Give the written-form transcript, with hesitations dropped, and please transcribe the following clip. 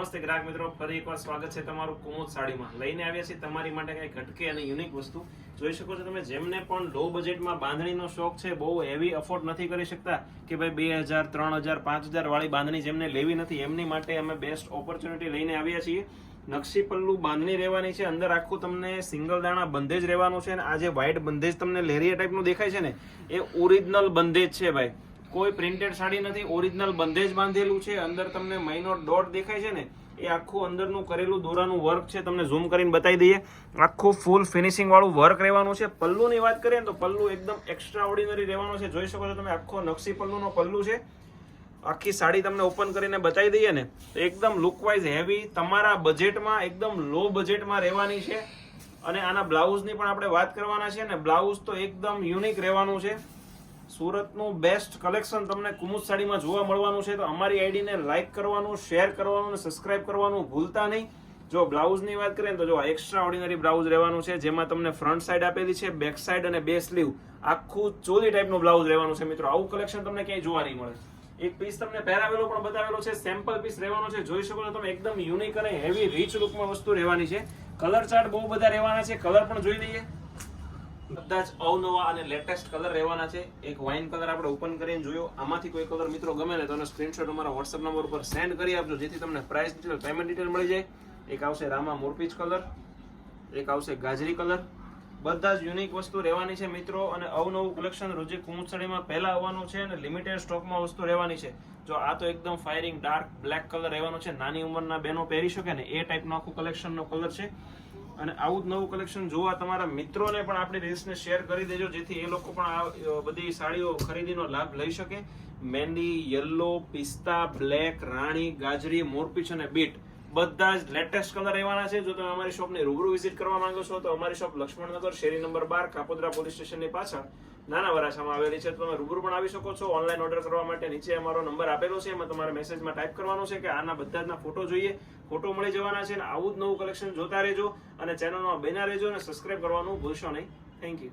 નમસ્તે ગ્રાહક મિત્રો, ફરી એકવાર સ્વાગત છે તમારું કુમુદ સાડીમાં. લઈને આવ્યા છીએ તમારી માટે કંઈ ઘટકે અને યુનિક વસ્તુ. જોઈ શકો છો તમે, જેમને પણ લો બજેટમાં બાંધણીનો શોખ છે, બહુ હેવી અફોર્ડ નથી કરી શકતા કે ભાઈ 2000, 3000, 5000 વાળી બાંધણી જેમને લેવી નથી, એમની માટે અમે બેસ્ટ ઓપોર્ચ્યુનિટી લઈને આવ્યા છીએ. નકશી પલ્લુ બાંધણી રહેવાની છે, અંદર આખું તમને સિંગલ દાણા બંધેજ રહેવાનું છે. અને આ જે વ્હાઇટ બંધેજ તમને લેરિયા ટાઈપનું દેખાય છે ને, એ ઓરિજિનલ બંધેજ છે ભાઈ. કોઈ પ્રિન્ટેડ સાડી નથી, ઓરિજિનલ બંધેજ બાંધેલું છે. અંદર તમને મહિનો દોઢ દેખાય છે ને, એ આખું અંદરનું કરેલું દોરાનું વર્ક છે. તમને ઝૂમ કરીને બતાવી દઈએ. આખું ફૂલ ફિનિશિંગ વાળું વર્ક રહેવાનું છે. પલ્લુની વાત કરીએ તો પલ્લુ એકદમ એક્સ્ટ્રા ઓર્ડિનરી રહેવાનો છે. જોઈ શકો છો તમે, આખો નકશી પલ્લુનો પલ્લુ છે. આખી સાડી તમને ઓપન કરીને બતાવી દઈએ ને, એકદમ લુકવાઇઝ હેવી, તમારા બજેટમાં એકદમ લો બજેટમાં રહેવાની છે. અને આના બ્લાઉઝની પણ આપણે વાત કરવાના છે ને, બ્લાઉઝ તો એકદમ યુનિક રહેવાનું છે. સુરતનું બેસ્ટ કલેક્શન તમને કુમુદ સાડીમાં જોવા મળવાનું છે. તો અમારી આઈડીને લાઈક કરવાનું, શેર કરવાનું અને સબસ્ક્રાઇબ કરવાનું ભૂલતા નહીં. જો બ્લાઉઝની વાત કરીએ તો જો એક્સ્ટ્રા ઓર્ડિનરી બ્લાઉઝ રહેવાનું છે, જેમાં તમને ફ્રન્ટ સાઈડ આપેલી છે, બેક સાઈડ અને બે સ્લીવ, આખું ચોલી ટાઈપનું બ્લાઉઝ રહેવાનું છે. મિત્રો, આવું કલેક્શન તમને ક્યાંય જોવા નહીં મળે. એક પીસ તમને પહેરાવેલો પણ બતાવેલો છે, સેમ્પલ પીસ રહેવાનો છે. જોઈ શકો છો તમે, એકદમ યુનિક અને હેવી રીચ લુકમાં વસ્તુ રહેવાની છે. કલર ચાર્ટ બહુ બધા રહેવાના છે, કલર પણ જોઈ લઈએ. બધા જ અવનવા અને લેટેસ્ટ કલર રહેવાના છે. એક વાઇન કલર આપણે ઓપન કરીને જોયો. આમાંથી કોઈ કલર મિત્રો ગમે ને તો એનો સ્ક્રીનશોટ અમારા વોટ્સએપ નંબર ઉપર સેન્ડ કરી આપજો, જેથી તમને પ્રાઇસ ડિટેલ, પેમેન્ટ ડિટેલ મળી જાય. એક આવશે રામા મોરપીચ કલર, એક આવશે ગાજરી કલર. બધા જ યુનિક વસ્તુ રહેવાની છે મિત્રો. અને અવનવું કલેક્શન રોજે કુમુદ સાડીમાં પહેલા આવવાનું છે અને લિમિટેડ સ્ટોકમાં વસ્તુ રહેવાની છે. જો આ તો એકદમ ફાયરિંગ ડાર્ક બ્લેક કલર રહેવાનો છે, નાની ઉંમરના બહેનો પહેરી શકે ને એ ટાઈપનું આખું કલેક્શનનો કલર છે. અને આવું જ નવું કલેક્શન જોવા તમારા મિત્રોને પણ આપણી રીલ્સને શેર કરી દેજો, જેથી એ લોકો પણ આ બધી સાડીઓ ખરીદીનો લાભ લઈ શકે. મહેંદી, યલો, પિસ્તા, બ્લેક, રાણી, ગાજરી, મોરપીચ અને બીટ, બધા જ લેટેસ્ટ કલર રહેવાના છે. જો તમે અમારી શોપને રૂબરૂ વિઝિટ કરવા માંગો છો તો અમારી શોપ લક્ષ્મણનગર, શેરી નંબર 12, કાપોદ્રા પોલીસ સ્ટેશનની પાછળ નાના વરાછામાં આવેલી છે. તમે રૂબરૂ પણ આવી શકો છો. ઓનલાઈન ઓર્ડર કરવા માટે નીચે અમારો નંબર આપેલો છે, એમાં તમારે મેસેજમાં ટાઈપ કરવાનો છે કે આના બધા જ ફોટો જોઈએ. ફોટો મળી જવાના છે. અને આવું જ નવું કલેક્શન જોતા રહેજો અને ચેનલમાં બન્યા રહેજો અને સબસ્ક્રાઇબ કરવાનું ભૂલશો નહીં. Thank you.